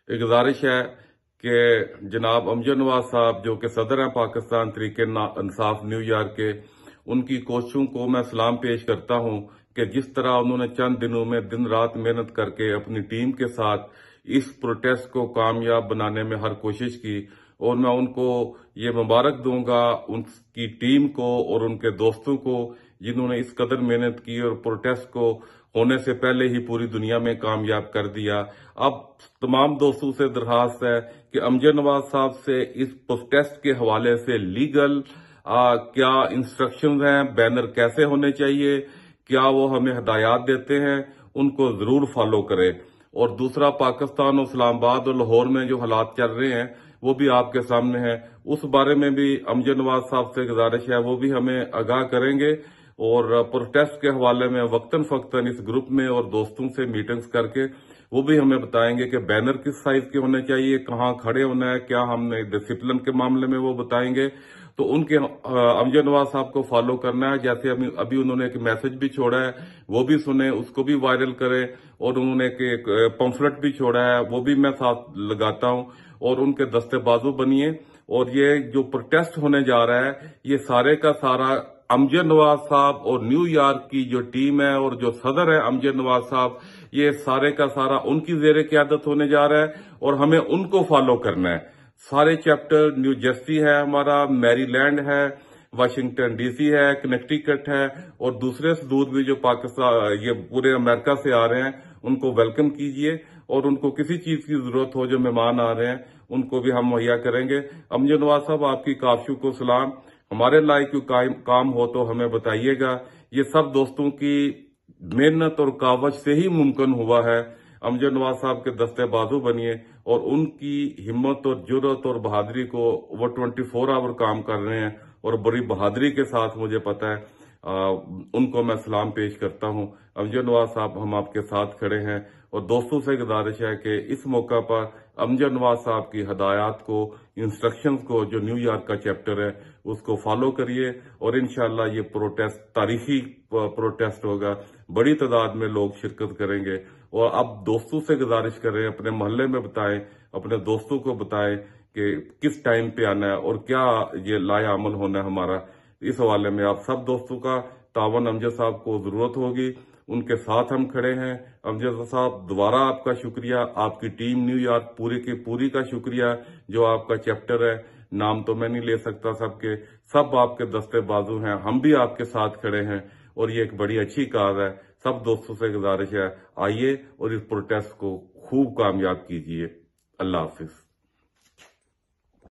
एक गुजारिश है कि जनाब अमजद नवाज साहब जो कि सदर हैं पाकिस्तान तहरीक इंसाफ न्यूयॉर्क के, उनकी कोशिशों को मैं सलाम पेश करता हूं कि जिस तरह उन्होंने चंद दिनों में दिन रात मेहनत करके अपनी टीम के साथ इस प्रोटेस्ट को कामयाब बनाने में हर कोशिश की, और मैं उनको ये मुबारक दूंगा, उनकी टीम को और उनके दोस्तों को जिन्होंने इस कदर मेहनत की और प्रोटेस्ट को होने से पहले ही पूरी दुनिया में कामयाब कर दिया। अब तमाम दोस्तों से दरखास्त है कि अमजद नवाज साहब से इस प्रोटेस्ट के हवाले से लीगल क्या इंस्ट्रक्शंस हैं, बैनर कैसे होने चाहिए, क्या वो हमें हिदायत देते हैं, उनको जरूर फॉलो करें। और दूसरा, पाकिस्तान और इस्लामाबाद और लाहौर में जो हालात चल रहे हैं वो भी आपके सामने है, उस बारे में भी अमजद नवाज साहब से गुजारिश है वो भी हमें आगाह करेंगे। और प्रोटेस्ट के हवाले में वक्तन फक्तन इस ग्रुप में और दोस्तों से मीटिंग्स करके वो भी हमें बताएंगे कि बैनर किस साइज के होने चाहिए, कहाँ खड़े होना है, क्या हमने डिसिप्लिन के मामले में वो बताएंगे। तो उनके अमजद नवाज साहब को फॉलो करना है। जैसे अभी उन्होंने एक मैसेज भी छोड़ा है, वो भी सुने, उसको भी वायरल करें। और उन्होंने एक पंफलेट भी छोड़ा है, वो भी मैं साथ लगाता हूं। और उनके दस्ते बाजू बनिए। और ये जो प्रोटेस्ट होने जा रहा है ये सारे का सारा अमजद नवाज साहब और न्यूयॉर्क की जो टीम है और जो सदर है अमजद नवाज साहब, ये सारे का सारा उनकी जेर क़यादत होने जा रहा है और हमें उनको फॉलो करना है। सारे चैप्टर न्यू जर्सी है हमारा, मैरीलैंड है, वाशिंगटन डीसी है, कनेक्टिकट है और दूसरे सदूद भी जो पाकिस्तान ये पूरे अमेरिका से आ रहे हैं उनको वेलकम कीजिए। और उनको किसी चीज की जरूरत हो, जो मेहमान आ रहे हैं उनको भी हम मुहैया करेंगे। अमजद नवाज साहब आपकी काफियों को सलाम। हमारे लायक कोई काम हो तो हमें बताइएगा। ये सब दोस्तों की मेहनत और कावज से ही मुमकिन हुआ है। अमजद नवाज साहब के दस्ते बाजू बनिए और उनकी हिम्मत और जुर्रत और बहादुरी को वो 24 आवर काम कर रहे हैं और बड़ी बहादुरी के साथ, मुझे पता है, उनको मैं सलाम पेश करता हूं। अमजद नवाज साहब, हम आपके साथ खड़े हैं और दोस्तों से गुजारिश है कि इस मौका पर अमजद नवाज साहब की हदायत को, इंस्ट्रक्शंस को, जो न्यूयॉर्क का चैप्टर है उसको फॉलो करिए। और इंशाल्लाह ये प्रोटेस्ट तारीखी प्रोटेस्ट होगा, बड़ी तादाद में लोग शिरकत करेंगे। और अब दोस्तों से गुजारिश करें, अपने मोहल्ले में बताएं, अपने दोस्तों को बताएं कि किस टाइम पे आना है और क्या ये लाया अमल होना है हमारा। इस हवाले में आप सब दोस्तों का तावन अमजद साहब को जरूरत होगी, उनके साथ हम खड़े हैं। अमजद साहब, दोबारा आपका शुक्रिया, आपकी टीम न्यूयॉर्क पूरी की पूरी का शुक्रिया। जो आपका चैप्टर है, नाम तो मैं नहीं ले सकता सबके, सब आपके दस्ते बाजू हैं, हम भी आपके साथ खड़े हैं और ये एक बड़ी अच्छी काज है। सब दोस्तों से गुजारिश है, आइए और इस प्रोटेस्ट को खूब कामयाब कीजिए। अल्लाह हाफिज।